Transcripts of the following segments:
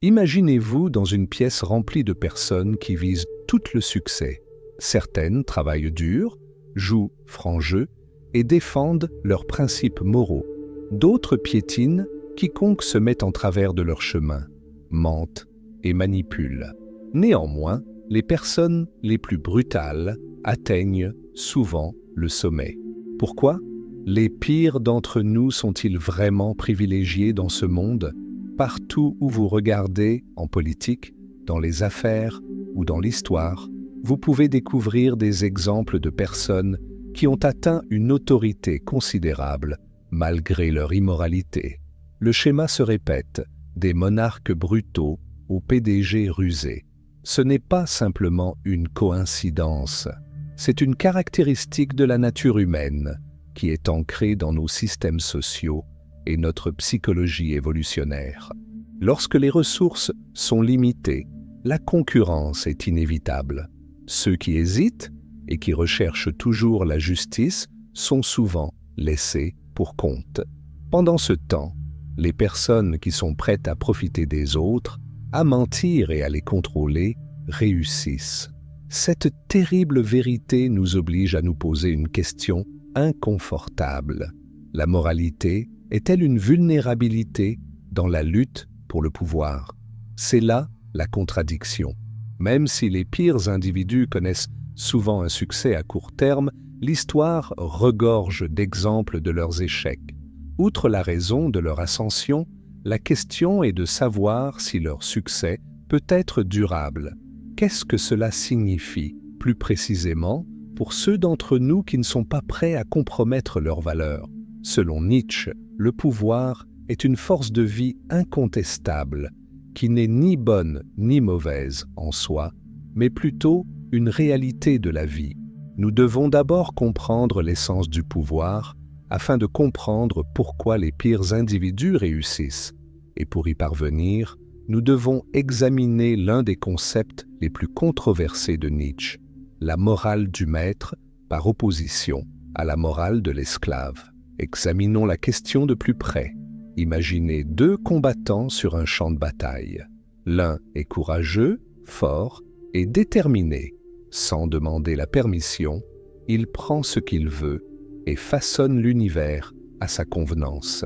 Imaginez-vous dans une pièce remplie de personnes qui visent tout le succès. Certaines travaillent dur, jouent franc jeu et défendent leurs principes moraux. D'autres piétinent quiconque se met en travers de leur chemin, mentent et manipulent. Néanmoins, les personnes les plus brutales atteignent souvent le sommet. Pourquoi? Les pires d'entre nous sont-ils vraiment privilégiés dans ce monde? Partout où vous regardez, en politique, dans les affaires ou dans l'histoire, vous pouvez découvrir des exemples de personnes qui ont atteint une autorité considérable malgré leur immoralité. Le schéma se répète, des monarques brutaux aux PDG rusés. Ce n'est pas simplement une coïncidence, c'est une caractéristique de la nature humaine qui est ancrée dans nos systèmes sociaux et notre psychologie évolutionnaire. Lorsque les ressources sont limitées, la concurrence est inévitable. Ceux qui hésitent et qui recherchent toujours la justice sont souvent laissés pour compte. Pendant ce temps, les personnes qui sont prêtes à profiter des autres, à mentir et à les contrôler, réussissent. Cette terrible vérité nous oblige à nous poser une question inconfortable. La moralité est-elle une vulnérabilité dans la lutte pour le pouvoir? C'est là la contradiction. Même si les pires individus connaissent souvent un succès à court terme, l'histoire regorge d'exemples de leurs échecs. Outre la raison de leur ascension, la question est de savoir si leur succès peut être durable. Qu'est-ce que cela signifie, plus précisément, pour ceux d'entre nous qui ne sont pas prêts à compromettre leurs valeurs? Selon Nietzsche, le pouvoir est une force de vie incontestable, qui n'est ni bonne ni mauvaise en soi, mais plutôt une réalité de la vie. Nous devons d'abord comprendre l'essence du pouvoir, afin de comprendre pourquoi les pires individus réussissent. Et pour y parvenir, nous devons examiner l'un des concepts les plus controversés de Nietzsche, la morale du maître par opposition à la morale de l'esclave. Examinons la question de plus près. Imaginez deux combattants sur un champ de bataille. L'un est courageux, fort et déterminé. Sans demander la permission, il prend ce qu'il veut et façonne l'univers à sa convenance.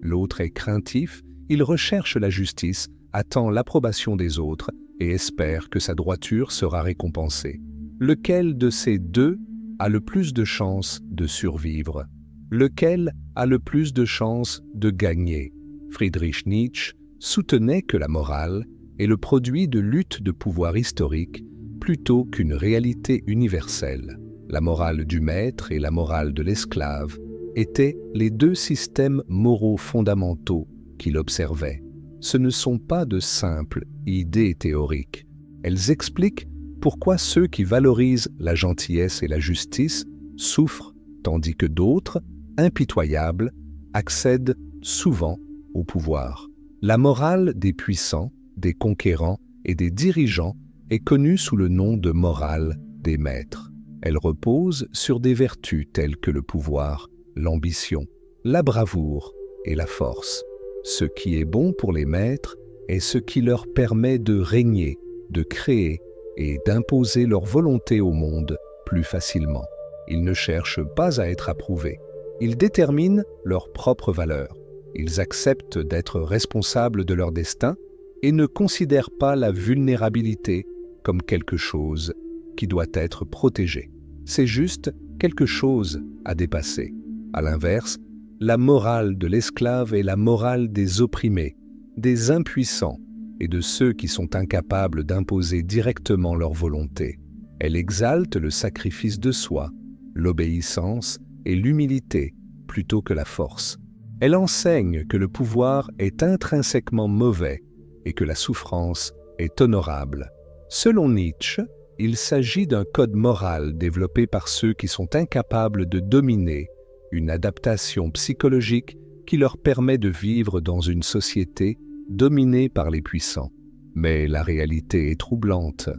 L'autre est craintif, il recherche la justice, attend l'approbation des autres et espère que sa droiture sera récompensée. Lequel de ces deux a le plus de chances de survivre? Lequel a le plus de chances de gagner? Friedrich Nietzsche soutenait que la morale est le produit de luttes de pouvoir historiques plutôt qu'une réalité universelle. La morale du maître et la morale de l'esclave étaient les deux systèmes moraux fondamentaux qu'il observait. Ce ne sont pas de simples idées théoriques. Elles expliquent pourquoi ceux qui valorisent la gentillesse et la justice souffrent, tandis que d'autres, impitoyables, accèdent souvent au pouvoir. La morale des puissants, des conquérants et des dirigeants est connue sous le nom de morale des maîtres. Elle repose sur des vertus telles que le pouvoir, l'ambition, la bravoure et la force. Ce qui est bon pour les maîtres est ce qui leur permet de régner, de créer et d'imposer leur volonté au monde plus facilement. Ils ne cherchent pas à être approuvés. Ils déterminent leurs propres valeurs. Ils acceptent d'être responsables de leur destin et ne considèrent pas la vulnérabilité comme quelque chose qui doit être protégé. C'est juste quelque chose à dépasser. À l'inverse, la morale de l'esclave est la morale des opprimés, des impuissants et de ceux qui sont incapables d'imposer directement leur volonté. Elle exalte le sacrifice de soi, l'obéissance et l'humilité plutôt que la force. Elle enseigne que le pouvoir est intrinsèquement mauvais et que la souffrance est honorable. Selon Nietzsche, il s'agit d'un code moral développé par ceux qui sont incapables de dominer, une adaptation psychologique qui leur permet de vivre dans une société dominée par les puissants. Mais la réalité est troublante.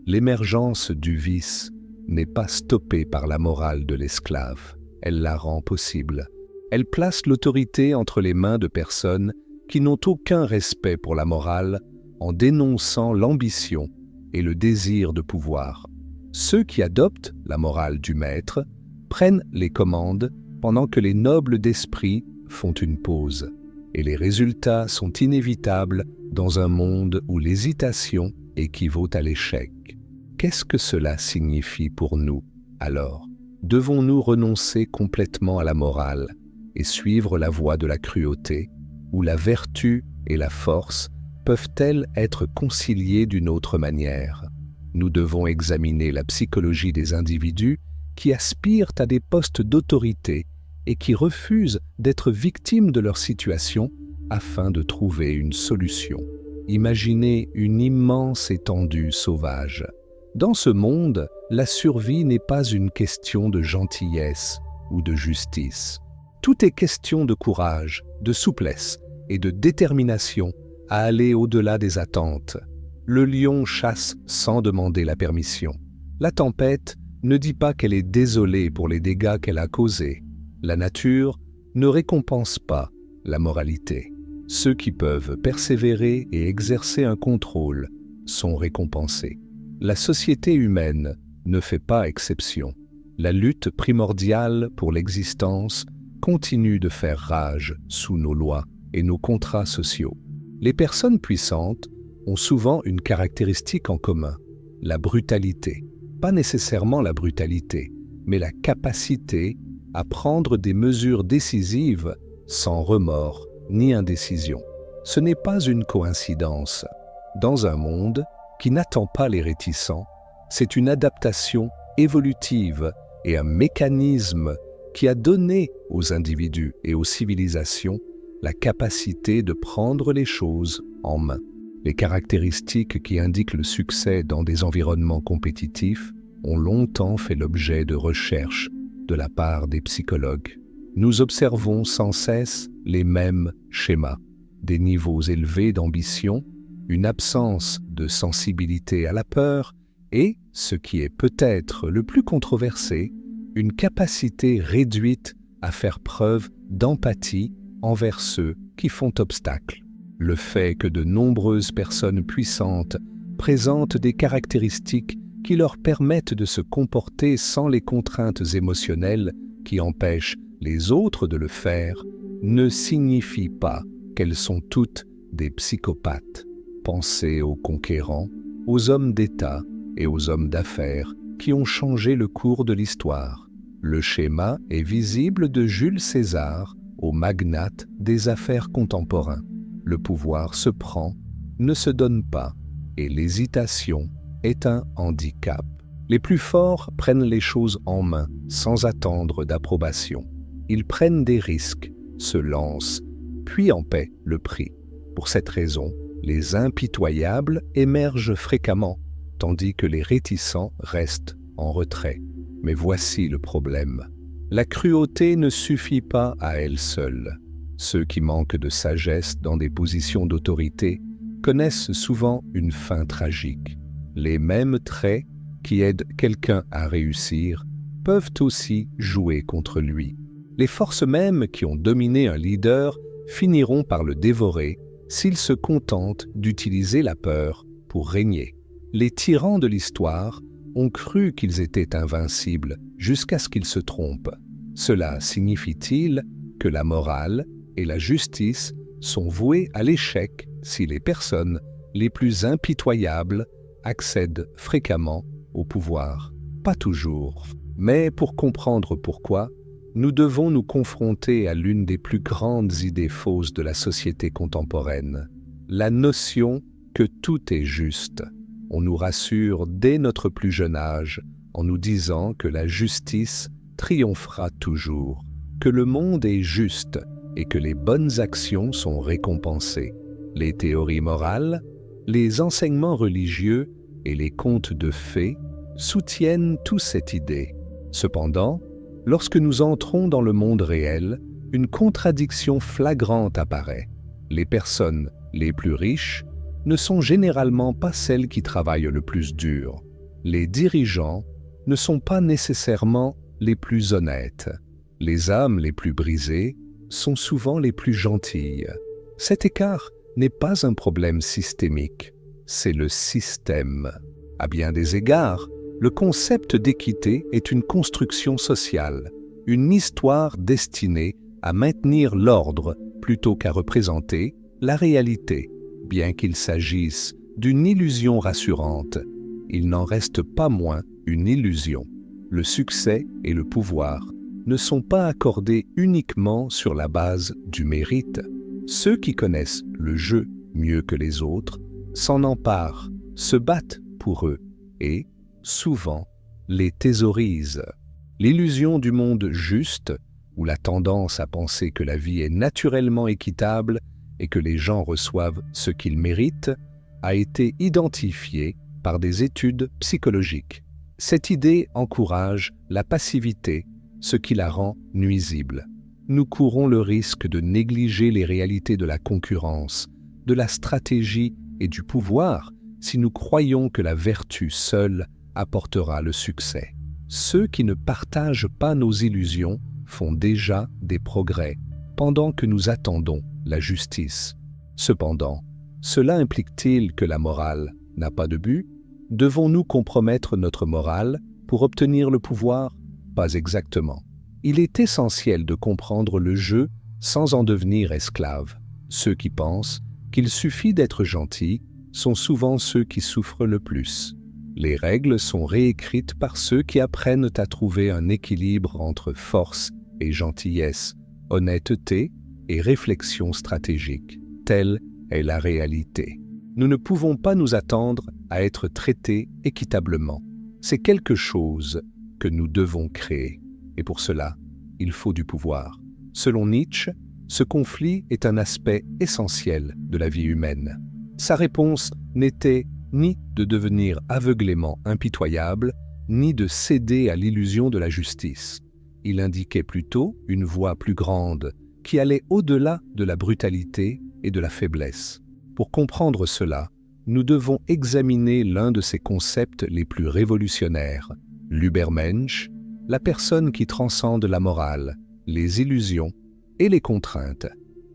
L'émergence du vice n'est pas stoppée par la morale de l'esclave. Elle la rend possible. Elle place l'autorité entre les mains de personnes qui n'ont aucun respect pour la morale, en dénonçant l'ambition et le désir de pouvoir. Ceux qui adoptent la morale du maître prennent les commandes pendant que les nobles d'esprit font une pause. Et les résultats sont inévitables dans un monde où l'hésitation équivaut à l'échec. Qu'est-ce que cela signifie pour nous, alors? Devons-nous renoncer complètement à la morale et suivre la voie de la cruauté, où la vertu et la force peuvent-elles être conciliées d'une autre manière? Nous devons examiner la psychologie des individus qui aspirent à des postes d'autorité et qui refusent d'être victimes de leur situation afin de trouver une solution. Imaginez une immense étendue sauvage. Dans ce monde, la survie n'est pas une question de gentillesse ou de justice. Tout est question de courage, de souplesse et de détermination à aller au-delà des attentes. Le lion chasse sans demander la permission. La tempête ne dit pas qu'elle est désolée pour les dégâts qu'elle a causés. La nature ne récompense pas la moralité. Ceux qui peuvent persévérer et exercer un contrôle sont récompensés. La société humaine ne fait pas exception. La lutte primordiale pour l'existence continue de faire rage sous nos lois et nos contrats sociaux. Les personnes puissantes ont souvent une caractéristique en commun, la brutalité. Pas nécessairement la brutalité, mais la capacité à prendre des mesures décisives sans remords ni indécision. Ce n'est pas une coïncidence. Dans un monde qui n'attend pas les réticents, c'est une adaptation évolutive et un mécanisme qui a donné aux individus et aux civilisations la capacité de prendre les choses en main. Les caractéristiques qui indiquent le succès dans des environnements compétitifs ont longtemps fait l'objet de recherches de la part des psychologues. Nous observons sans cesse les mêmes schémas, des niveaux élevés d'ambition, une absence de sensibilité à la peur et, ce qui est peut-être le plus controversé, une capacité réduite à faire preuve d'empathie envers ceux qui font obstacle. Le fait que de nombreuses personnes puissantes présentent des caractéristiques qui leur permettent de se comporter sans les contraintes émotionnelles qui empêchent les autres de le faire, ne signifie pas qu'elles sont toutes des psychopathes. Pensez aux conquérants, aux hommes d'État et aux hommes d'affaires qui ont changé le cours de l'histoire. Le schéma est visible de Jules César aux magnates des affaires contemporains. Le pouvoir se prend, ne se donne pas, et l'hésitation est un handicap. Les plus forts prennent les choses en main sans attendre d'approbation. Ils prennent des risques, se lancent, puis en paient le prix. Pour cette raison, les impitoyables émergent fréquemment, tandis que les réticents restent en retrait. Mais voici le problème. La cruauté ne suffit pas à elle seule. Ceux qui manquent de sagesse dans des positions d'autorité connaissent souvent une fin tragique. Les mêmes traits qui aident quelqu'un à réussir peuvent aussi jouer contre lui. Les forces mêmes qui ont dominé un leader finiront par le dévorer s'il se contente d'utiliser la peur pour régner. Les tyrans de l'histoire ont cru qu'ils étaient invincibles jusqu'à ce qu'ils se trompent. Cela signifie-t-il que la morale et la justice sont vouées à l'échec si les personnes les plus impitoyables accèdent fréquemment au pouvoir? Pas toujours. Mais pour comprendre pourquoi, nous devons nous confronter à l'une des plus grandes idées fausses de la société contemporaine, la notion que tout est juste. On nous rassure dès notre plus jeune âge en nous disant que la justice triomphera toujours, que le monde est juste et que les bonnes actions sont récompensées. Les théories morales, les enseignements religieux et les contes de fées soutiennent tous cette idée. Cependant, lorsque nous entrons dans le monde réel, une contradiction flagrante apparaît. Les personnes les plus riches ne sont généralement pas celles qui travaillent le plus dur. Les dirigeants ne sont pas nécessairement les plus honnêtes. Les âmes les plus brisées sont souvent les plus gentilles. Cet écart n'est pas un problème systémique, c'est le système. À bien des égards, le concept d'équité est une construction sociale, une histoire destinée à maintenir l'ordre plutôt qu'à représenter la réalité. Bien qu'il s'agisse d'une illusion rassurante, il n'en reste pas moins une illusion. Le succès et le pouvoir ne sont pas accordés uniquement sur la base du mérite. Ceux qui connaissent le jeu mieux que les autres s'en emparent, se battent pour eux et, souvent, les thésaurisent. L'illusion du monde juste, ou la tendance à penser que la vie est naturellement équitable et que les gens reçoivent ce qu'ils méritent, a été identifiée par des études psychologiques. Cette idée encourage la passivité, ce qui la rend nuisible. Nous courons le risque de négliger les réalités de la concurrence, de la stratégie et du pouvoir si nous croyons que la vertu seule apportera le succès. Ceux qui ne partagent pas nos illusions font déjà des progrès, pendant que nous attendons la justice. Cependant, cela implique-t-il que la morale n'a pas de but? Devons-nous compromettre notre morale pour obtenir le pouvoir? Pas exactement. Il est essentiel de comprendre le jeu sans en devenir esclave. Ceux qui pensent qu'il suffit d'être gentil sont souvent ceux qui souffrent le plus. Les règles sont réécrites par ceux qui apprennent à trouver un équilibre entre force et gentillesse, honnêteté et réflexion stratégique. Telle est la réalité. Nous ne pouvons pas nous attendre à être traités équitablement. C'est quelque chose que nous devons créer. Et pour cela, il faut du pouvoir. Selon Nietzsche, ce conflit est un aspect essentiel de la vie humaine. Sa réponse n'était ni de devenir aveuglément impitoyable, ni de céder à l'illusion de la justice. Il indiquait plutôt une voie plus grande, qui allait au-delà de la brutalité et de la faiblesse. Pour comprendre cela, nous devons examiner l'un de ses concepts les plus révolutionnaires, l'Übermensch, la personne qui transcende la morale, les illusions et les contraintes.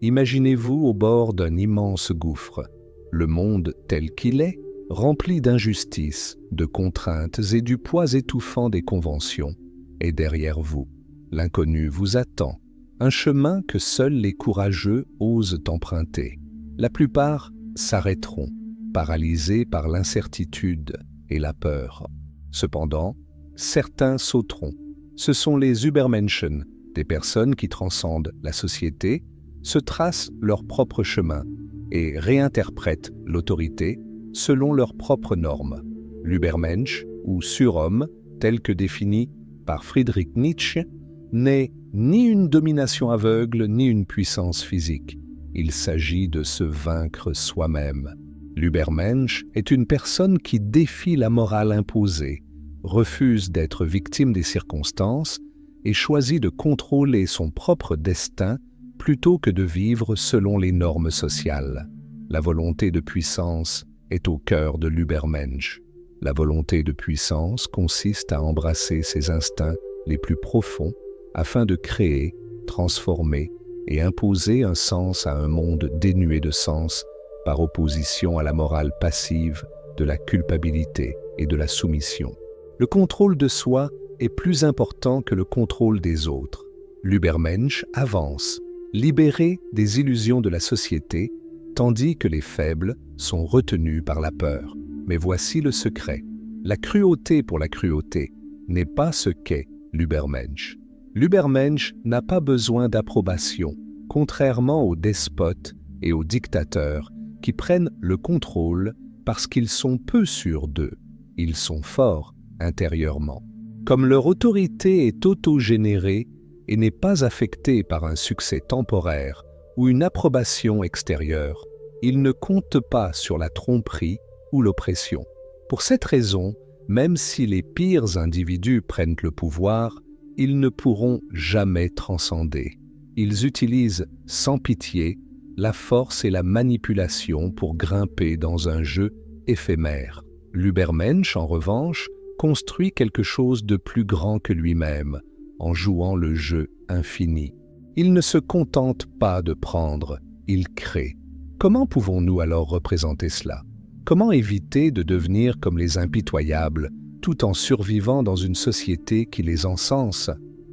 Imaginez-vous au bord d'un immense gouffre. Le monde tel qu'il est, rempli d'injustices, de contraintes et du poids étouffant des conventions, est derrière vous. L'inconnu vous attend, un chemin que seuls les courageux osent emprunter. La plupart s'arrêteront, paralysés par l'incertitude et la peur. Cependant, certains sauteront. Ce sont les Übermenschen, des personnes qui transcendent la société, se tracent leur propre chemin et réinterprètent l'autorité selon leurs propres normes. L'Übermensch, ou surhomme, tel que défini par Friedrich Nietzsche, n'est ni une domination aveugle ni une puissance physique. Il s'agit de se vaincre soi-même. L'Übermensch est une personne qui défie la morale imposée, refuse d'être victime des circonstances et choisit de contrôler son propre destin plutôt que de vivre selon les normes sociales. La volonté de puissance est au cœur de l'Übermensch. La volonté de puissance consiste à embrasser ses instincts les plus profonds afin de créer, transformer et imposer un sens à un monde dénué de sens par opposition à la morale passive de la culpabilité et de la soumission. Le contrôle de soi est plus important que le contrôle des autres. L'Übermensch avance, libéré des illusions de la société, tandis que les faibles sont retenus par la peur. Mais voici le secret. La cruauté pour la cruauté n'est pas ce qu'est l'Übermensch. L'Übermensch n'a pas besoin d'approbation, contrairement aux despotes et aux dictateurs qui prennent le contrôle parce qu'ils sont peu sûrs d'eux. Ils sont forts intérieurement. Comme leur autorité est autogénérée et n'est pas affectée par un succès temporaire ou une approbation extérieure, ils ne comptent pas sur la tromperie ou l'oppression. Pour cette raison, même si les pires individus prennent le pouvoir, ils ne pourront jamais transcender. Ils utilisent sans pitié la force et la manipulation pour grimper dans un jeu éphémère. L'Übermensch, en revanche, construit quelque chose de plus grand que lui-même, en jouant le jeu infini. Il ne se contente pas de prendre, il crée. Comment pouvons-nous alors représenter cela? Comment éviter de devenir comme les impitoyables, tout en survivant dans une société qui les encense?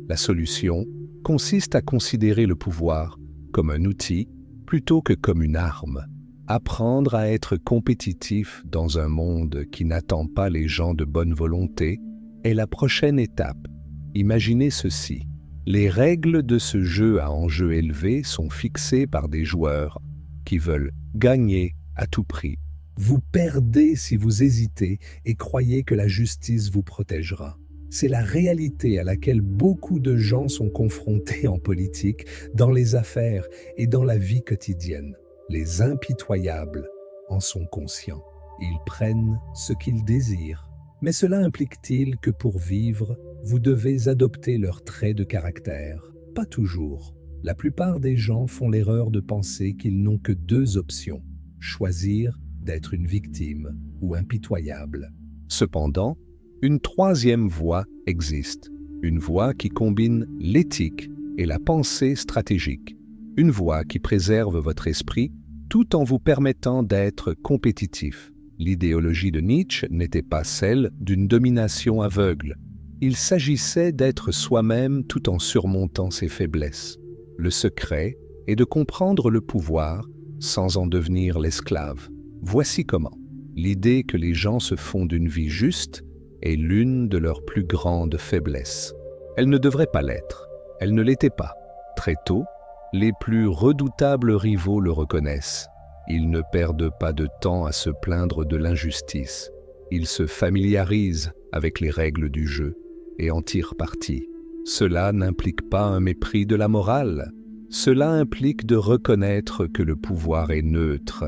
La solution consiste à considérer le pouvoir comme un outil plutôt que comme une arme. Apprendre à être compétitif dans un monde qui n'attend pas les gens de bonne volonté est la prochaine étape. Imaginez ceci. Les règles de ce jeu à enjeu élevé sont fixées par des joueurs qui veulent gagner à tout prix. Vous perdez si vous hésitez et croyez que la justice vous protégera. C'est la réalité à laquelle beaucoup de gens sont confrontés en politique, dans les affaires et dans la vie quotidienne. Les impitoyables en sont conscients. Ils prennent ce qu'ils désirent. Mais cela implique-t-il que pour vivre, vous devez adopter leurs traits de caractère? Pas toujours. La plupart des gens font l'erreur de penser qu'ils n'ont que deux options: choisir d'être une victime ou impitoyable. Cependant, une troisième voie existe, une voie qui combine l'éthique et la pensée stratégique, une voie qui préserve votre esprit tout en vous permettant d'être compétitif. L'idéologie de Nietzsche n'était pas celle d'une domination aveugle. Il s'agissait d'être soi-même tout en surmontant ses faiblesses. Le secret est de comprendre le pouvoir sans en devenir l'esclave. Voici comment. L'idée que les gens se font d'une vie juste est l'une de leurs plus grandes faiblesses. Elle ne devrait pas l'être. Elle ne l'était pas. Très tôt, les plus redoutables rivaux le reconnaissent. Ils ne perdent pas de temps à se plaindre de l'injustice. Ils se familiarisent avec les règles du jeu et en tirent parti. Cela n'implique pas un mépris de la morale. Cela implique de reconnaître que le pouvoir est neutre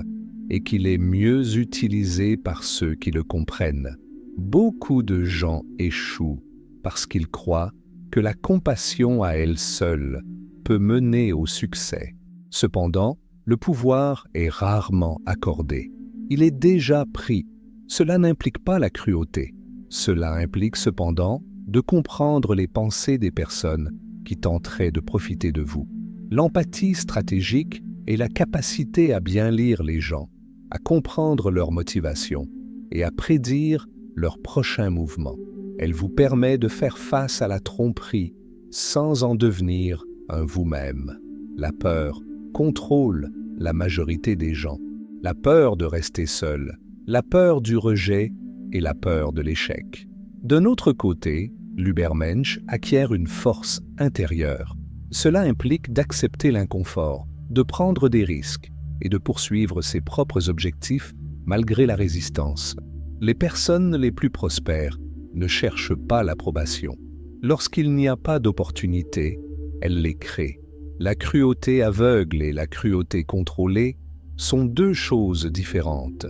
et qu'il est mieux utilisé par ceux qui le comprennent. Beaucoup de gens échouent parce qu'ils croient que la compassion à elle seule peut mener au succès. Cependant, le pouvoir est rarement accordé. Il est déjà pris. Cela n'implique pas la cruauté. Cela implique cependant de comprendre les pensées des personnes qui tenteraient de profiter de vous. L'empathie stratégique est la capacité à bien lire les gens, à comprendre leurs motivations et à prédire leurs prochains mouvements. Elle vous permet de faire face à la tromperie sans en devenir un vous-même. La peur contrôle la majorité des gens. La peur de rester seul, la peur du rejet et la peur de l'échec. D'un autre côté, l'Ubermensch acquiert une force intérieure. Cela implique d'accepter l'inconfort, de prendre des risques et de poursuivre ses propres objectifs malgré la résistance. Les personnes les plus prospères ne cherchent pas l'approbation. Lorsqu'il n'y a pas d'opportunité, elles les créent. La cruauté aveugle et la cruauté contrôlée sont deux choses différentes.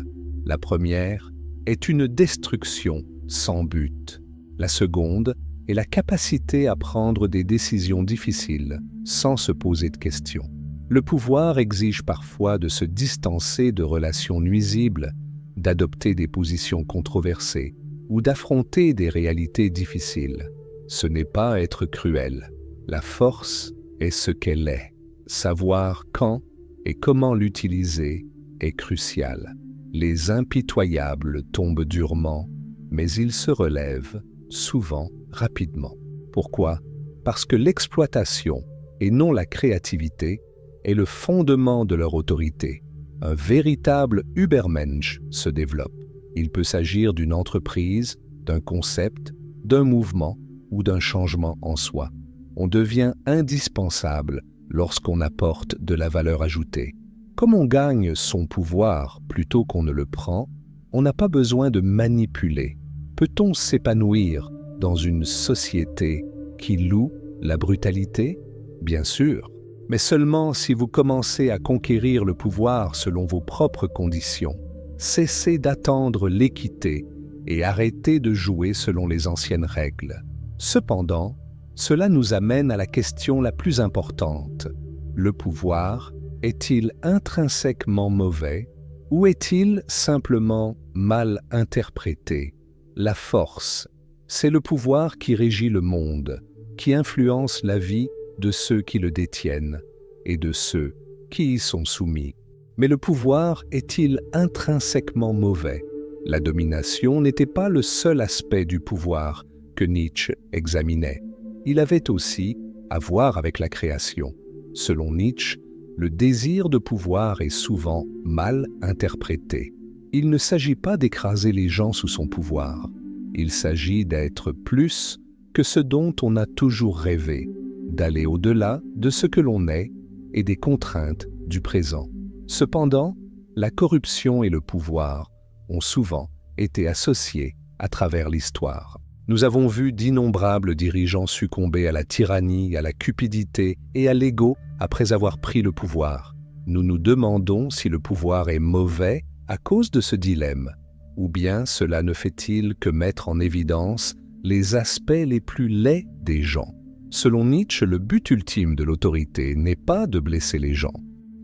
La première est une destruction sans but. La seconde est la capacité à prendre des décisions difficiles sans se poser de questions. Le pouvoir exige parfois de se distancer de relations nuisibles, d'adopter des positions controversées ou d'affronter des réalités difficiles. Ce n'est pas être cruel. La force est ce qu'elle est. Savoir quand et comment l'utiliser est crucial. Les impitoyables tombent durement, mais ils se relèvent, souvent rapidement. Pourquoi? Parce que l'exploitation, et non la créativité, est le fondement de leur autorité. Un véritable Übermensch se développe. Il peut s'agir d'une entreprise, d'un concept, d'un mouvement ou d'un changement en soi. On devient indispensable lorsqu'on apporte de la valeur ajoutée. Comme on gagne son pouvoir plutôt qu'on ne le prend, on n'a pas besoin de manipuler. Peut-on s'épanouir dans une société qui loue la brutalité? Bien sûr, mais seulement si vous commencez à conquérir le pouvoir selon vos propres conditions. Cessez d'attendre l'équité et arrêtez de jouer selon les anciennes règles. Cependant, cela nous amène à la question la plus importante. Le pouvoir est-il intrinsèquement mauvais ou est-il simplement mal interprété? La force, c'est le pouvoir qui régit le monde, qui influence la vie de ceux qui le détiennent et de ceux qui y sont soumis. Mais le pouvoir est-il intrinsèquement mauvais? La domination n'était pas le seul aspect du pouvoir que Nietzsche examinait. Il avait aussi à voir avec la création. Selon Nietzsche, le désir de pouvoir est souvent mal interprété. Il ne s'agit pas d'écraser les gens sous son pouvoir. Il s'agit d'être plus que ce dont on a toujours rêvé, d'aller au-delà de ce que l'on est et des contraintes du présent. Cependant, la corruption et le pouvoir ont souvent été associés à travers l'histoire. Nous avons vu d'innombrables dirigeants succomber à la tyrannie, à la cupidité et à l'ego après avoir pris le pouvoir. Nous nous demandons si le pouvoir est mauvais à cause de ce dilemme, ou bien cela ne fait-il que mettre en évidence les aspects les plus laids des gens. Selon Nietzsche, le but ultime de l'autorité n'est pas de blesser les gens.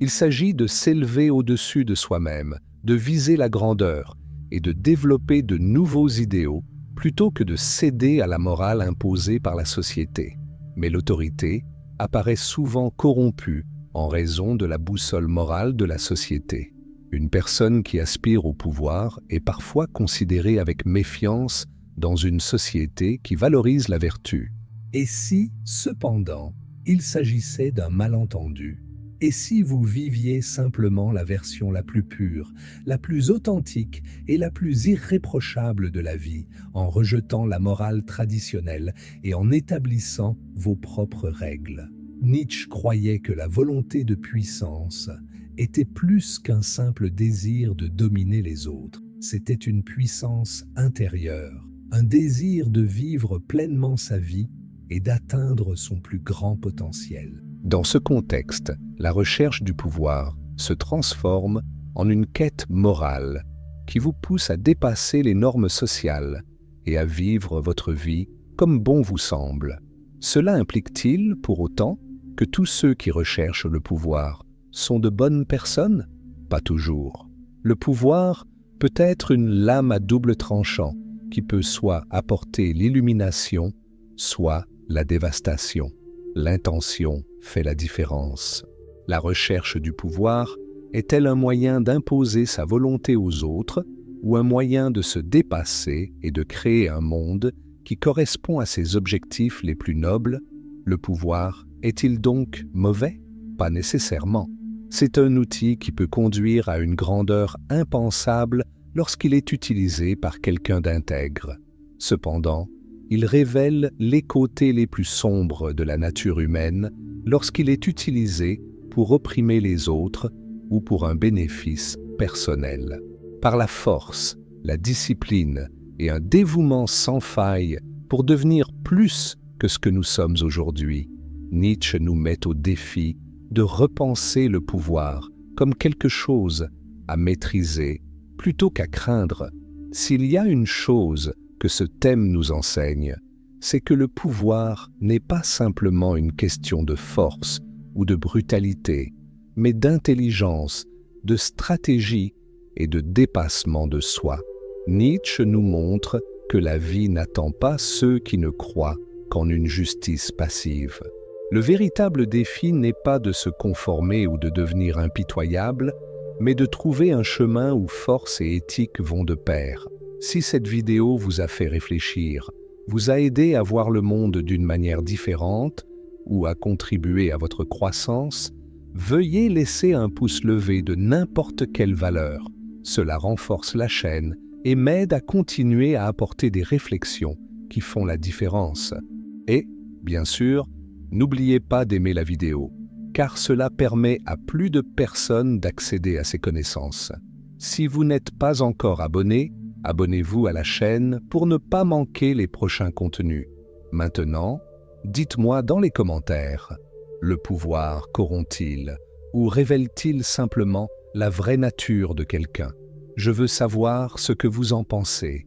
Il s'agit de s'élever au-dessus de soi-même, de viser la grandeur et de développer de nouveaux idéaux plutôt que de céder à la morale imposée par la société. Mais l'autorité apparaît souvent corrompue en raison de la boussole morale de la société. Une personne qui aspire au pouvoir est parfois considérée avec méfiance dans une société qui valorise la vertu. Et si, cependant, il s'agissait d'un malentendu? Et si vous viviez simplement la version la plus pure, la plus authentique et la plus irréprochable de la vie, en rejetant la morale traditionnelle et en établissant vos propres règles? Nietzsche croyait que la volonté de puissance était plus qu'un simple désir de dominer les autres. C'était une puissance intérieure, un désir de vivre pleinement sa vie et d'atteindre son plus grand potentiel. Dans ce contexte, la recherche du pouvoir se transforme en une quête morale qui vous pousse à dépasser les normes sociales et à vivre votre vie comme bon vous semble. Cela implique-t-il, pour autant, que tous ceux qui recherchent le pouvoir sont de bonnes personnes? Pas toujours. Le pouvoir peut être une lame à double tranchant qui peut soit apporter l'illumination, soit la dévastation. L'intention fait la différence. La recherche du pouvoir est-elle un moyen d'imposer sa volonté aux autres ou un moyen de se dépasser et de créer un monde qui correspond à ses objectifs les plus nobles? Le pouvoir est-il donc mauvais? Pas nécessairement. C'est un outil qui peut conduire à une grandeur impensable lorsqu'il est utilisé par quelqu'un d'intègre. Cependant, il révèle les côtés les plus sombres de la nature humaine lorsqu'il est utilisé pour opprimer les autres ou pour un bénéfice personnel. Par la force, la discipline et un dévouement sans faille pour devenir plus que ce que nous sommes aujourd'hui, Nietzsche nous met au défi de repenser le pouvoir comme quelque chose à maîtriser plutôt qu'à craindre. S'il y a une chose que ce thème nous enseigne, c'est que le pouvoir n'est pas simplement une question de force ou de brutalité, mais d'intelligence, de stratégie et de dépassement de soi. Nietzsche nous montre que la vie n'attend pas ceux qui ne croient qu'en une justice passive. Le véritable défi n'est pas de se conformer ou de devenir impitoyable, mais de trouver un chemin où force et éthique vont de pair. Si cette vidéo vous a fait réfléchir, vous a aidé à voir le monde d'une manière différente ou à contribuer à votre croissance, veuillez laisser un pouce levé de n'importe quelle valeur. Cela renforce la chaîne et m'aide à continuer à apporter des réflexions qui font la différence. Et, bien sûr, n'oubliez pas d'aimer la vidéo, car cela permet à plus de personnes d'accéder à ces connaissances. Si vous n'êtes pas encore abonné, abonnez-vous à la chaîne pour ne pas manquer les prochains contenus. Maintenant, dites-moi dans les commentaires, le pouvoir corrompt-il ou révèle-t-il simplement la vraie nature de quelqu'un? Je veux savoir ce que vous en pensez.